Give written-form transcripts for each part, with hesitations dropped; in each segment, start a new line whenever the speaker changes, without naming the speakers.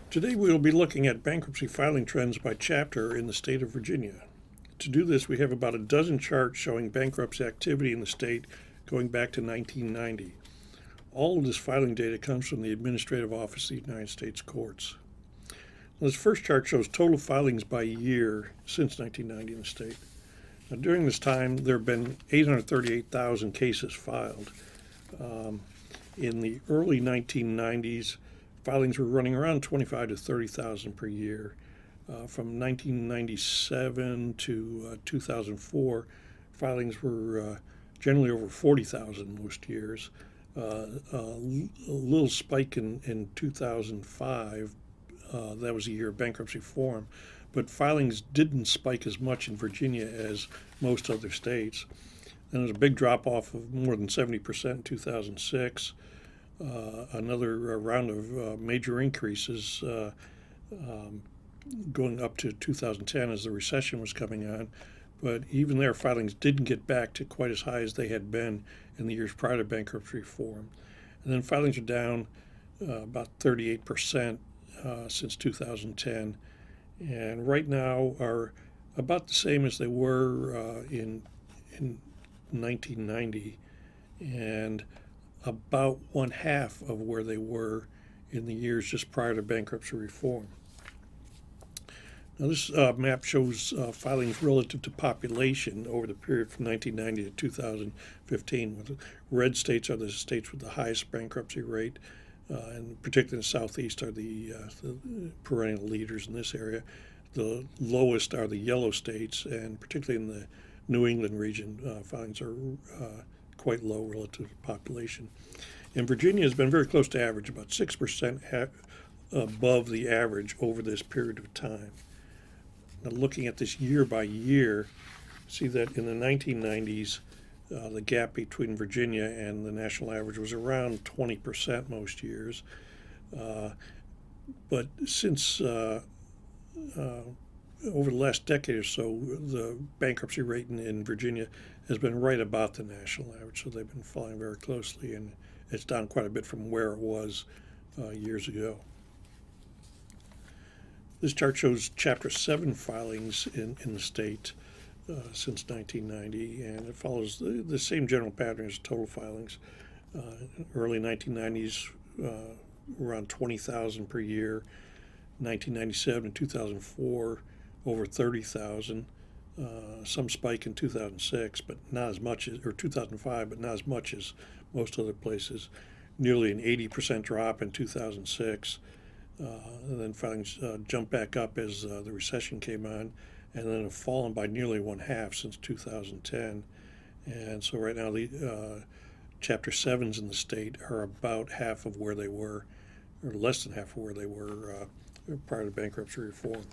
Today we will be looking at bankruptcy filing trends by chapter in the state of Virginia. To do this, we have about a dozen charts showing bankruptcy activity in the state going back to 1990. All of this filing data comes from the Administrative Office of the United States Courts. This first chart shows total filings by year since 1990 in the state. Now, during this time, there have been 838,000 cases filed. In the early 1990s, filings were running around 25 to 30,000 per year. From 1997 to 2004, filings were generally over 40,000 most years. A little spike in 2005. That was a year of bankruptcy reform, but filings didn't spike as much in Virginia as most other states. And there's a big drop off of more than 70% in 2006. Another round of major increases going up to 2010 as the recession was coming on. But even there, filings didn't get back to quite as high as they had been in the years prior to bankruptcy reform. And then filings are down about 38% since 2010, and right now are about the same as they were in 1990, and about one half of where they were in the years just prior to bankruptcy reform. Now this map shows filings relative to population over the period from 1990 to 2015. The red states are the states with the highest bankruptcy rate, and particularly in the southeast are the perennial leaders in this area. The lowest are the yellow states, and particularly in the New England region, filings are quite low relative to population. And Virginia has been very close to average, about 6% above the average over this period of time. Now, looking at this year by year, see that in the 1990s, the gap between Virginia and the national average was around 20% most years. But since over the last decade or so, the bankruptcy rate in Virginia has been right about the national average, so they've been following very closely, and it's down quite a bit from where it was years ago. This chart shows Chapter 7 filings in the state since 1990, and it follows the same general pattern as total filings. Early 1990s, around 20,000 per year. 1997 and 2004, over 30,000. Some spike in 2006, but not as much as, or 2005, but not as much as most other places. Nearly an 80% drop in 2006. And then filings jumped back up as the recession came on, and then have fallen by nearly one half since 2010. And so right now the Chapter 7s in the state are about half of where they were, or less than half of where they were prior to bankruptcy reform.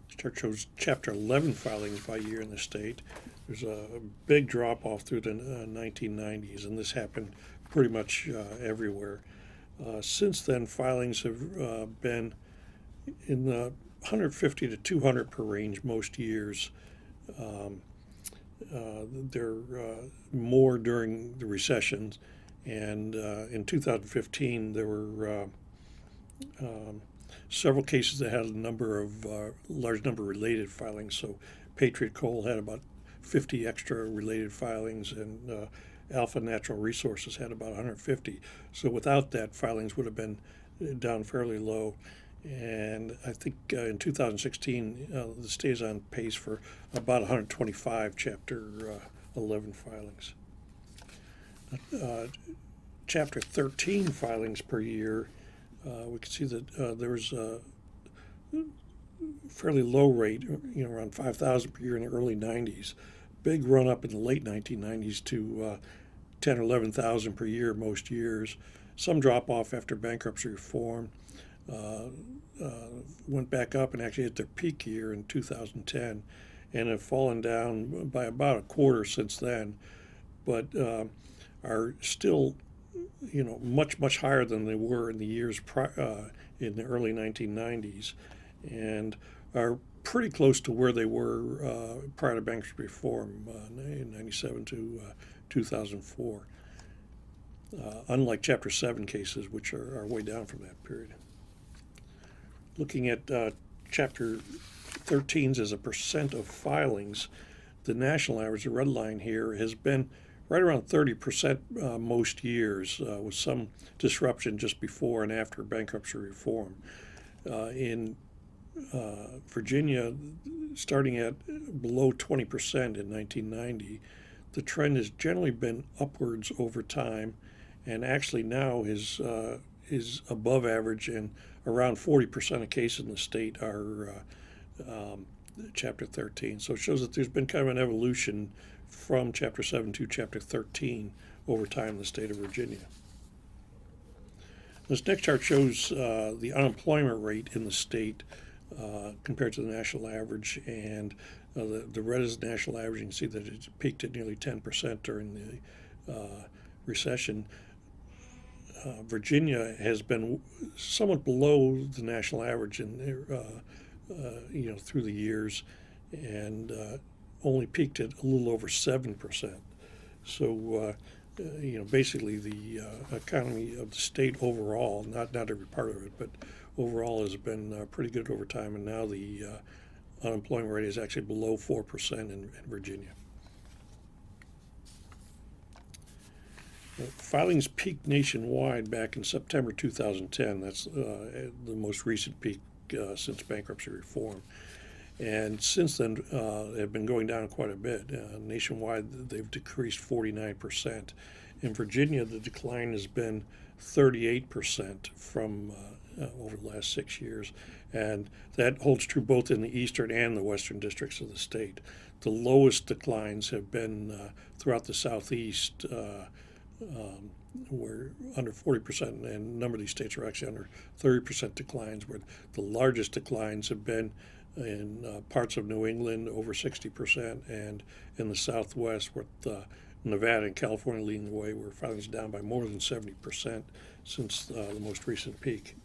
This chart shows Chapter 11 filings by year in the state. There's a big drop off through the 1990s, and this happened pretty much everywhere. Since then, filings have been in the 150 to 200 per range most years. They're more during the recessions, and in 2015 there were several cases that had a large number of related filings. So Patriot Coal had about 50 extra related filings, and Alpha Natural Resources had about 150. So without that, filings would have been down fairly low. And I think in 2016, the state is on pace for about 125 Chapter 11 filings. Chapter 13 filings per year, we can see that there was a fairly low rate, around 5,000 per year in the early 90s. Big run up in the late 1990s to 10 or 11,000 per year most years. Some drop off after bankruptcy reform. Went back up and actually hit their peak year in 2010, and have fallen down by about a quarter since then, but are still, much higher than they were in the years in the early 1990s, and are pretty close to where they were prior to bankruptcy reform in 97 to 2004. unlike Chapter 7 cases, which are way down from that period. Looking at Chapter 13s as a percent of filings, the national average, the red line here, has been right around 30% most years, with some disruption just before and after bankruptcy reform. In Virginia, starting at below 20% in 1990, the trend has generally been upwards over time, and actually now is above average, and around 40% of cases in the state are Chapter 13. So it shows that there's been kind of an evolution from Chapter 7 to Chapter 13 over time in the state of Virginia. This next chart shows the unemployment rate in the state compared to the national average, and the red is the national average. You can see that it peaked at nearly 10% during the recession. Virginia has been somewhat below the national average through the years, and only peaked at a little over 7%. So basically the economy of the state overall, not every part of it, but overall has been pretty good over time, and now the unemployment rate is actually below 4% in Virginia. Filings peaked nationwide back in September 2010. That's the most recent peak since bankruptcy reform. And since then, have been going down quite a bit. Nationwide, they've decreased 49%. In Virginia, the decline has been 38% from over the last 6 years. And that holds true both in the eastern and the western districts of the state. The lowest declines have been throughout the southeast, where under 40%, and a number of these states are actually under 30% declines, where the largest declines have been in parts of New England, over 60%, and in the Southwest, with Nevada and California leading the way, where filings are down by more than 70% since the most recent peak.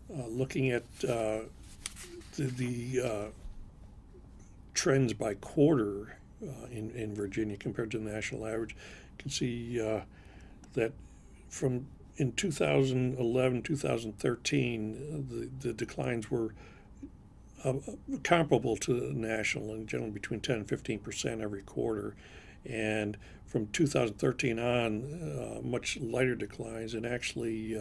Looking at the trends by quarter in Virginia compared to the national average, you can see that in 2011, 2013, the declines were comparable to the national, and generally between 10 and 15% every quarter. And from 2013 on, much lighter declines, and actually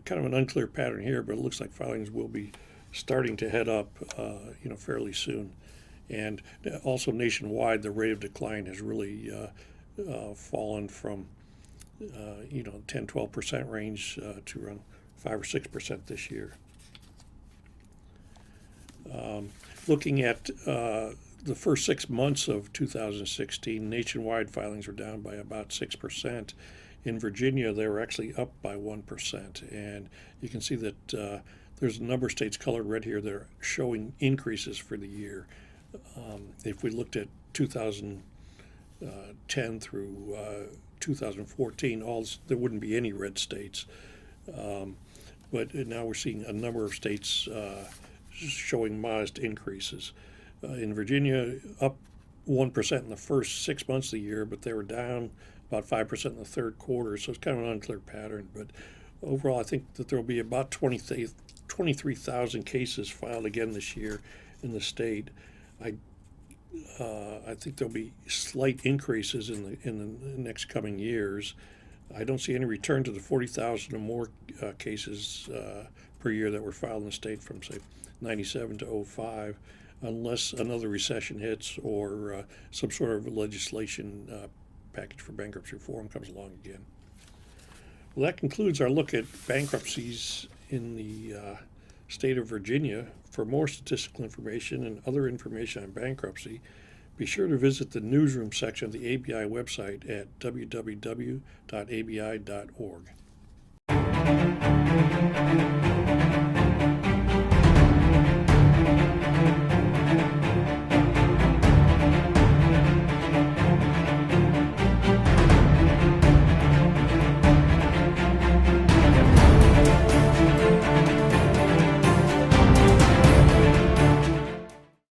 kind of an unclear pattern here, but it looks like filings will be starting to head up fairly soon. And also nationwide, the rate of decline has really fallen from 10-12% range to around 5 or 6% this year. Looking at the first 6 months of 2016, nationwide filings were down by about 6%. In Virginia, they were actually up by 1%. And you can see that there's a number of states colored red here that are showing increases for the year. If we looked at 2010 through 2014, there wouldn't be any red states. But now we're seeing a number of states showing modest increases. In Virginia, up 1% in the first 6 months of the year, but they were down about 5% in the third quarter, so it's kind of an unclear pattern. But overall, I think that there will be about 23,000 cases filed again this year in the state. I think there'll be slight increases in the next coming years. I don't see any return to the 40,000 or more cases per year that were filed in the state from, say, 97 to 05, unless another recession hits or some sort of legislation package for bankruptcy reform comes along again. Well, that concludes our look at bankruptcies in the state of Virginia. For more statistical information and other information on bankruptcy, be sure to visit the newsroom section of the ABI website at www.abi.org.